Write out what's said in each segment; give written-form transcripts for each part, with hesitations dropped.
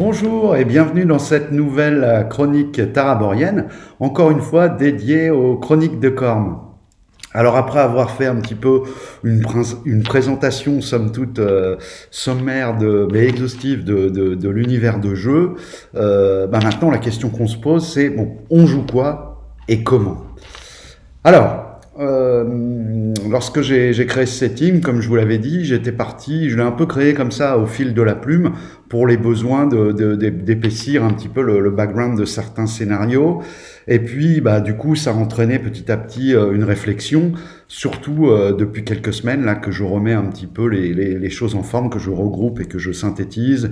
Bonjour et bienvenue dans cette nouvelle chronique taraborienne, encore une fois dédiée aux chroniques de Corme. Alors après avoir fait un petit peu une présentation somme toute sommaire mais exhaustive de l'univers de jeu, maintenant la question qu'on se pose c'est bon, on joue quoi et comment? Alors, lorsque j'ai créé ce setting, comme je vous l'avais dit, j'étais parti, je l'ai un peu créé comme ça au fil de la plume pour les besoins d'épaissir un petit peu le background de certains scénarios. Et puis, du coup, ça a entraîné petit à petit une réflexion, surtout depuis quelques semaines là que je remets un petit peu les choses en forme, que je regroupe et que je synthétise.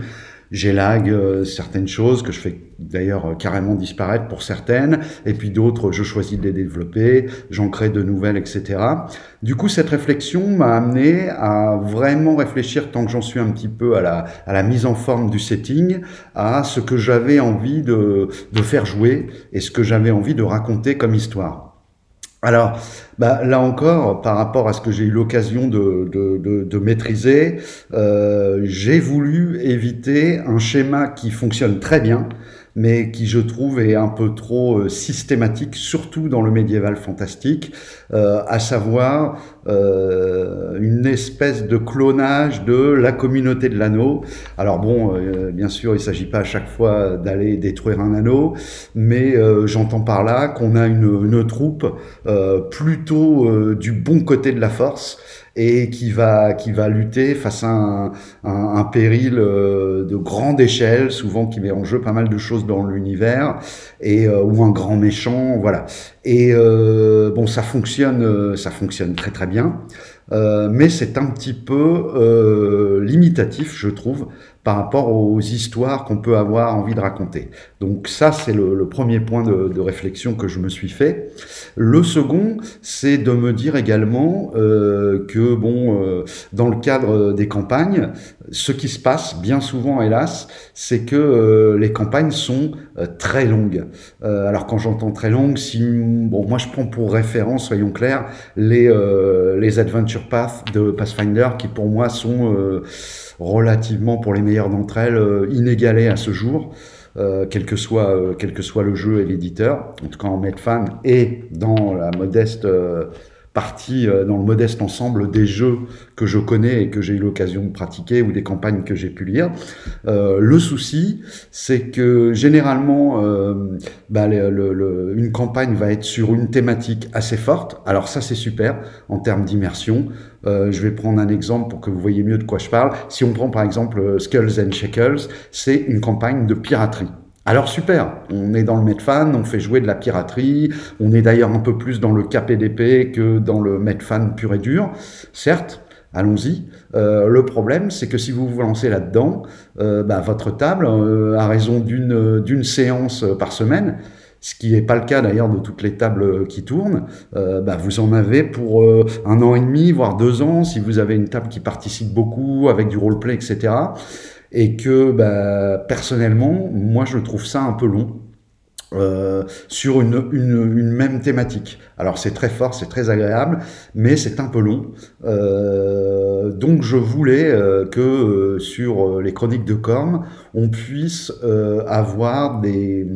J'élague certaines choses que je fais d'ailleurs carrément disparaître pour certaines, et puis d'autres, je choisis de les développer, j'en crée de nouvelles, etc. Du coup, cette réflexion m'a amené à vraiment réfléchir, tant que j'en suis un petit peu à la mise en forme du setting, à ce que j'avais envie de faire jouer et ce que j'avais envie de raconter comme histoire. Alors, là encore, par rapport à ce que j'ai eu l'occasion de maîtriser, j'ai voulu éviter un schéma qui fonctionne très bien, mais qui je trouve est un peu trop systématique, surtout dans le médiéval fantastique, à savoir une espèce de clonage de la communauté de l'anneau. Alors bon, bien sûr, il ne s'agit pas à chaque fois d'aller détruire un anneau, mais j'entends par là qu'on a une troupe plutôt du bon côté de la force, et qui va lutter face à un péril de grande échelle, souvent qui met en jeu pas mal de choses dans l'univers, et ou un grand méchant, voilà. Et bon, ça fonctionne très très bien, mais c'est un petit peu limitatif, je trouve, par rapport aux histoires qu'on peut avoir envie de raconter. Donc ça, c'est le premier point de réflexion que je me suis fait. Le second, c'est de me dire également que, bon, dans le cadre des campagnes, ce qui se passe bien souvent, hélas, c'est que les campagnes sont très longues. Alors quand j'entends très longues, bon, moi je prends pour référence, soyons clairs, les Adventure Path de Pathfinder, qui pour moi sont relativement, pour les meilleures d'entre elles, inégalées à ce jour. Quel que soit le jeu et l'éditeur, en tout cas en Medfan et dans la modeste partie, dans le modeste ensemble des jeux que je connais et que j'ai eu l'occasion de pratiquer, ou des campagnes que j'ai pu lire. Le souci, c'est que généralement, une campagne va être sur une thématique assez forte. Alors ça, c'est super en termes d'immersion. Je vais prendre un exemple pour que vous voyez mieux de quoi je parle. Si on prend par exemple Skulls and Shackles, c'est une campagne de piraterie. Alors super, on est dans le Medfan, on fait jouer de la piraterie, on est d'ailleurs un peu plus dans le KPDP que dans le Medfan pur et dur, certes, allons-y. Le problème, c'est que si vous vous lancez là-dedans, votre table, à raison d'une séance par semaine, ce qui n'est pas le cas d'ailleurs de toutes les tables qui tournent, vous en avez pour 1 an et demi, voire 2 ans, si vous avez une table qui participe beaucoup, avec du roleplay, etc., et que personnellement, moi je trouve ça un peu long sur une même thématique. Alors c'est très fort, c'est très agréable, mais c'est un peu long. Donc je voulais que sur les chroniques de Corme, on puisse avoir des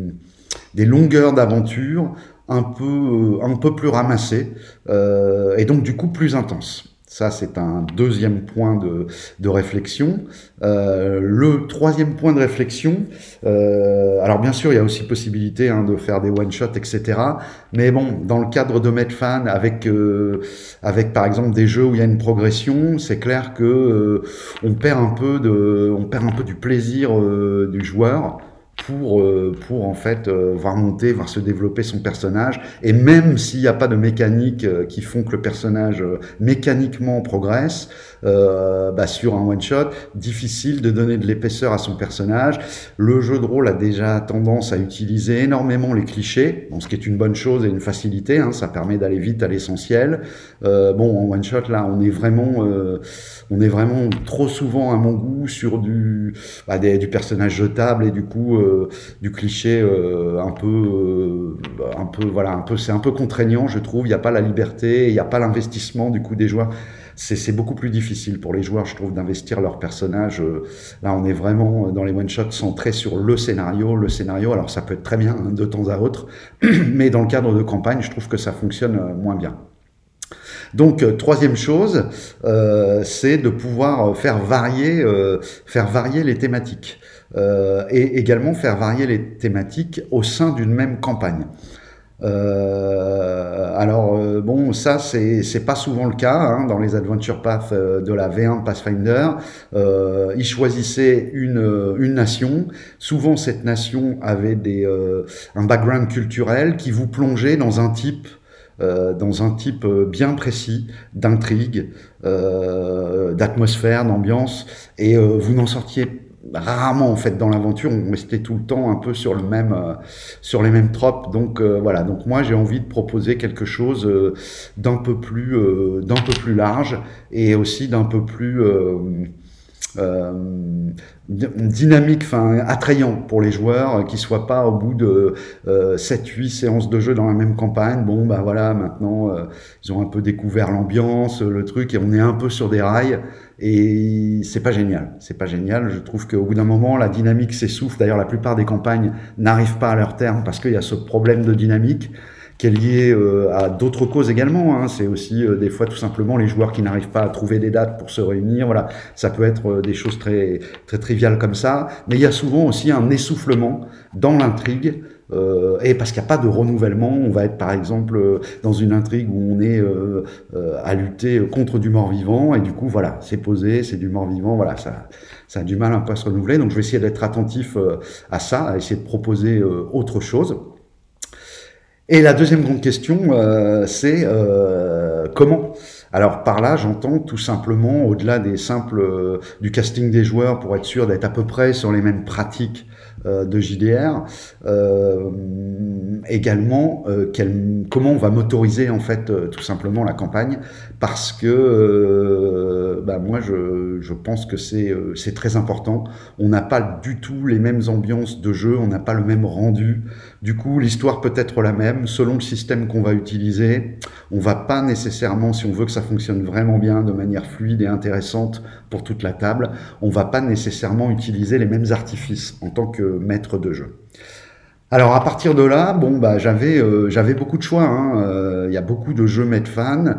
longueurs d'aventure un peu plus ramassées, et donc du coup plus intenses. Ça, c'est un deuxième point de réflexion. Le troisième point de réflexion, alors bien sûr, il y a aussi possibilité de faire des one-shots, etc. Mais bon, dans le cadre de Medfan, avec par exemple des jeux où il y a une progression, c'est clair que on perd un peu du plaisir du joueur pour en fait voir monter, voir se développer son personnage, et même s'il n'y a pas de mécaniques qui font que le personnage mécaniquement progresse, sur un one shot, difficile de donner de l'épaisseur à son personnage. Le jeu de rôle a déjà tendance à utiliser énormément les clichés, ce qui est une bonne chose et une facilité, ça permet d'aller vite à l'essentiel. En one shot là, on est vraiment trop souvent à mon goût sur du personnage jetable, et du coup du cliché voilà, c'est un peu contraignant, je trouve. Il n'y a pas la liberté, il n'y a pas l'investissement du coup des joueurs. C'est beaucoup plus difficile pour les joueurs, je trouve, d'investir leur personnage. Là, on est vraiment dans les one-shots centrés sur le scénario. Le scénario, alors ça peut être très bien hein, de temps à autre, mais dans le cadre de campagne, je trouve que ça fonctionne moins bien. Donc, troisième chose, c'est de pouvoir faire varier les thématiques. Et également faire varier les thématiques au sein d'une même campagne. Bon, ça c'est pas souvent le cas hein, dans les Adventure Path de la V1 de Pathfinder. Ils choisissaient une nation. Souvent cette nation avait un background culturel qui vous plongeait dans un type bien précis d'intrigue, d'atmosphère, d'ambiance, et vous n'en sortiez rarement en fait dans l'aventure. On restait tout le temps un peu sur les mêmes tropes. Donc voilà. Donc moi j'ai envie de proposer quelque chose d'un peu plus large et aussi d'un peu plus dynamique, enfin attrayant pour les joueurs, qui soient pas au bout de 7-8 séances de jeu dans la même campagne. Bon bah voilà, maintenant ils ont un peu découvert l'ambiance, le truc, et on est un peu sur des rails. Et c'est pas génial, je trouve qu'au bout d'un moment la dynamique s'essouffle. D'ailleurs la plupart des campagnes n'arrivent pas à leur terme parce qu'il y a ce problème de dynamique qui est lié à d'autres causes également hein. C'est aussi des fois tout simplement les joueurs qui n'arrivent pas à trouver des dates pour se réunir, voilà, ça peut être des choses très, très triviales comme ça, mais il y a souvent aussi un essoufflement dans l'intrigue. Et parce qu'il n'y a pas de renouvellement, on va être par exemple dans une intrigue où on est à lutter contre du mort-vivant, et du coup voilà, c'est posé, c'est du mort-vivant, voilà, ça a du mal un peu à se renouveler. Donc je vais essayer d'être attentif à ça, à essayer de proposer autre chose. Et la deuxième grande question, c'est comment. Alors par là, j'entends tout simplement, au-delà du casting des joueurs, pour être sûr d'être à peu près sur les mêmes pratiques de JDR, également comment on va motoriser en fait tout simplement la campagne, parce que moi je pense que c'est très important. On n'a pas du tout les mêmes ambiances de jeu, on n'a pas le même rendu. Du coup, l'histoire peut être la même selon le système qu'on va utiliser. On va pas nécessairement, si on veut que ça fonctionne vraiment bien, de manière fluide et intéressante pour toute la table, on va pas nécessairement utiliser les mêmes artifices en tant que maître de jeu. Alors à partir de là, bon bah j'avais beaucoup de choix. Hein. Il y a beaucoup de jeux Medfan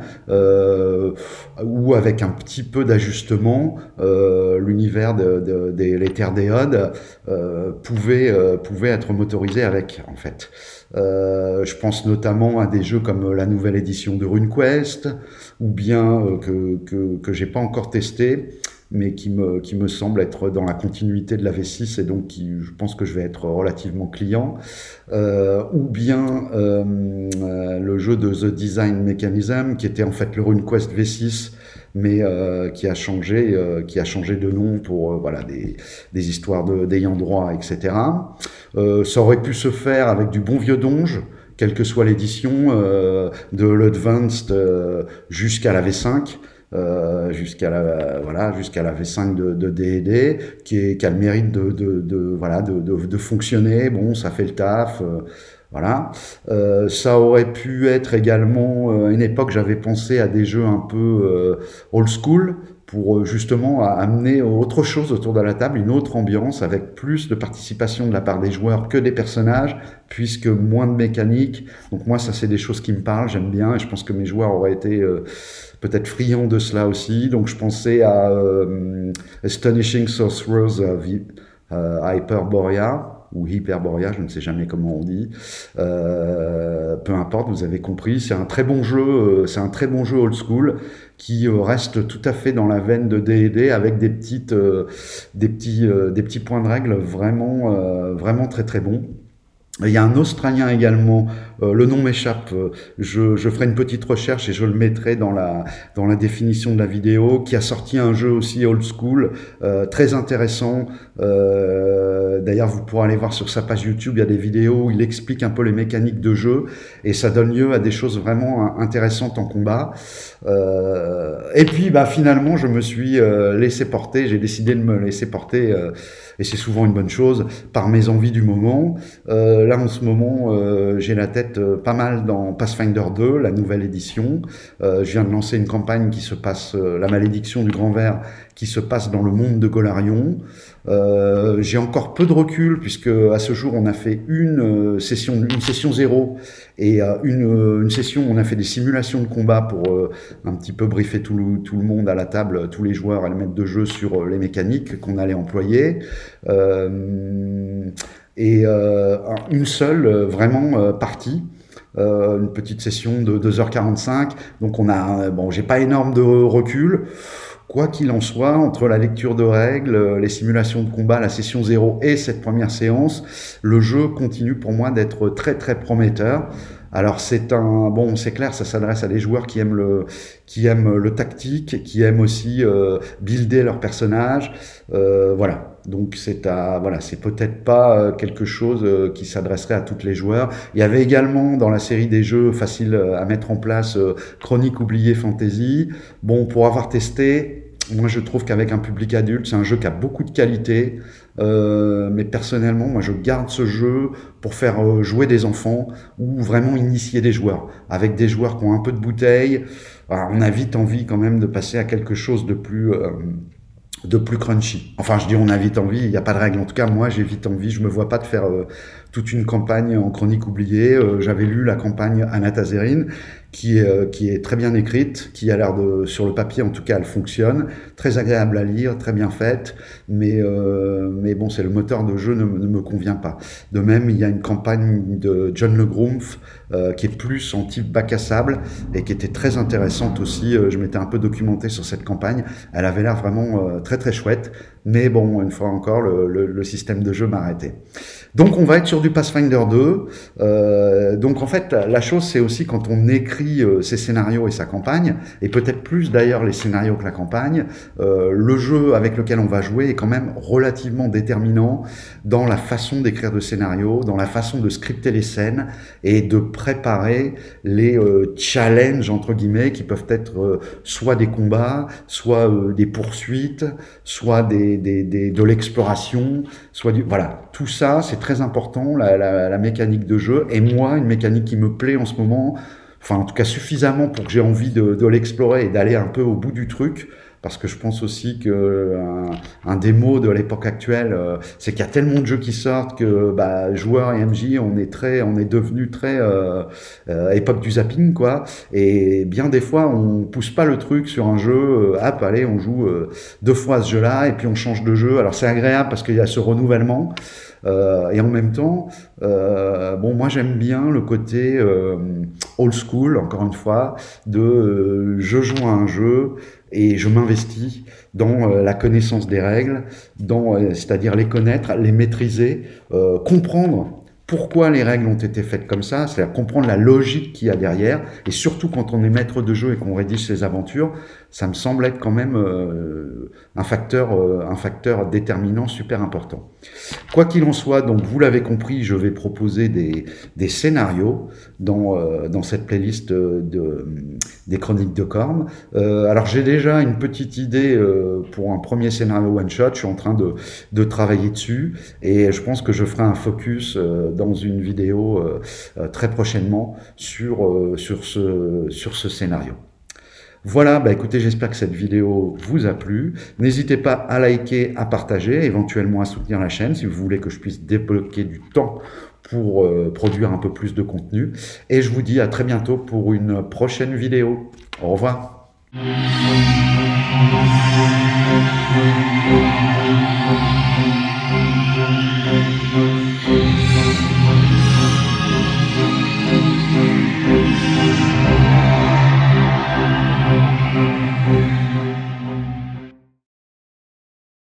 où avec un petit peu d'ajustement, l'univers les Terres d'Éode pouvait être motorisé avec en fait. Je pense notamment à des jeux comme la nouvelle édition de RuneQuest, ou bien que j'ai pas encore testé, mais qui me semble être dans la continuité de la V6, et donc je pense que je vais être relativement client, ou bien le jeu de The Design Mechanism, qui était en fait le RuneQuest V6, mais qui a changé de nom pour voilà des histoires d'ayant droit, etc. Ça aurait pu se faire avec du bon vieux Donge, quelle que soit l'édition, de l'Advanced jusqu'à la V5. Jusqu'à la V5 de D&D, qui a le mérite de fonctionner. Bon, ça fait le taf. Voilà. Ça aurait pu être également, à une époque, j'avais pensé à des jeux un peu old school, pour justement amener autre chose autour de la table, une autre ambiance, avec plus de participation de la part des joueurs que des personnages, puisque moins de mécanique. Donc moi, ça c'est des choses qui me parlent, j'aime bien, et je pense que mes joueurs auraient été peut-être friands de cela aussi. Donc je pensais à Astonishing Sorcerers of Hyperborea, ou Hyperborea, je ne sais jamais comment on dit. Peu importe, vous avez compris. C'est un très bon jeu, old school, qui reste tout à fait dans la veine de D&D, avec des petits points de règle vraiment très très bons. Il y a un Australien également, le nom m'échappe, je ferai une petite recherche et je le mettrai dans la définition de la vidéo, qui a sorti un jeu aussi old school, très intéressant. D'ailleurs, vous pourrez aller voir sur sa page YouTube, il y a des vidéos où il explique un peu les mécaniques de jeu, et ça donne lieu à des choses vraiment intéressantes en combat. Et puis finalement, je me suis laissé porter, j'ai décidé de me laisser porter, et c'est souvent une bonne chose, par mes envies du moment. Là, en ce moment, j'ai la tête pas mal dans Pathfinder 2, la nouvelle édition. Je viens de lancer une campagne qui se passe, La Malédiction du Grand Vert, qui se passe dans le monde de Golarion. J'ai encore peu de recul, puisque à ce jour, on a fait une session 0, et une session où on a fait des simulations de combat pour un petit peu briefer tout le monde à la table, tous les joueurs et les maîtres de jeu sur les mécaniques qu'on allait employer. Une seule vraiment partie, une petite session de 2h45. Donc on a, j'ai pas énorme de recul. Quoi qu'il en soit, entre la lecture de règles, les simulations de combat, la session 0 et cette première séance, le jeu continue pour moi d'être très très prometteur. Alors c'est clair, ça s'adresse à des joueurs qui aiment le tactique, qui aiment aussi builder leur personnage. Voilà. Donc c'est peut-être pas quelque chose qui s'adresserait à tous les joueurs. Il y avait également dans la série des jeux faciles à mettre en place Chronique oubliée Fantasy. Bon, pour avoir testé, moi je trouve qu'avec un public adulte, c'est un jeu qui a beaucoup de qualité. Mais personnellement, moi je garde ce jeu pour faire jouer des enfants ou vraiment initier des joueurs. Avec des joueurs qui ont un peu de bouteille, on a vite envie quand même de passer à quelque chose de plus crunchy. Enfin, je dis on a vite envie, il n'y a pas de règle. En tout cas, moi, j'ai vite envie. Je me vois pas de faire toute une campagne en Chronique oubliée. J'avais lu la campagne Anatazerine, qui est très bien écrite, qui a l'air sur le papier, en tout cas, elle fonctionne. Très agréable à lire, très bien faite. Mais bon, c'est le moteur de jeu ne me convient pas. De même, il y a une campagne de John Le Groomf, qui est plus en type bac à sable et qui était très intéressante aussi. Je m'étais un peu documenté sur cette campagne. Elle avait l'air vraiment très très chouette. Mais bon, une fois encore, le système de jeu m'a arrêté. Donc on va être sur du Pathfinder 2. Donc en fait, la chose, c'est aussi quand on écrit ses scénarios et sa campagne, et peut-être plus d'ailleurs les scénarios que la campagne, le jeu avec lequel on va jouer est quand même relativement déterminant dans la façon d'écrire de scénarios, dans la façon de scripter les scènes et de préparer les challenges entre guillemets qui peuvent être soit des combats, soit des poursuites, soit de l'exploration, soit voilà, tout ça c'est très important, la mécanique de jeu. Et moi, une mécanique qui me plaît en ce moment, enfin en tout cas suffisamment pour que j'ai envie de l'explorer et d'aller un peu au bout du truc, parce que je pense aussi que un des maux de l'époque actuelle, c'est qu'il y a tellement de jeux qui sortent que joueurs et MJ, on est devenu très époque du zapping quoi. Et bien des fois, on pousse pas le truc sur un jeu. Allez, on joue 2 fois à ce jeu-là et puis on change de jeu. Alors c'est agréable parce qu'il y a ce renouvellement. Et en même temps, moi j'aime bien le côté old school, encore une fois, de je joue à un jeu et je m'investis dans la connaissance des règles, c'est-à-dire les connaître, les maîtriser, comprendre pourquoi les règles ont été faites comme ça, c'est-à-dire comprendre la logique qu'il y a derrière, et surtout quand on est maître de jeu et qu'on rédige ses aventures, ça me semble être quand même un facteur déterminant super important. Quoi qu'il en soit, donc vous l'avez compris, je vais proposer des scénarios dans cette playlist des Chroniques de Corme. Alors j'ai déjà une petite idée pour un premier scénario one shot, je suis en train de travailler dessus, et je pense que je ferai un focus dans une vidéo très prochainement sur ce scénario. Voilà, écoutez, j'espère que cette vidéo vous a plu. N'hésitez pas à liker, à partager, éventuellement à soutenir la chaîne si vous voulez que je puisse débloquer du temps pour produire un peu plus de contenu. Et je vous dis à très bientôt pour une prochaine vidéo. Au revoir.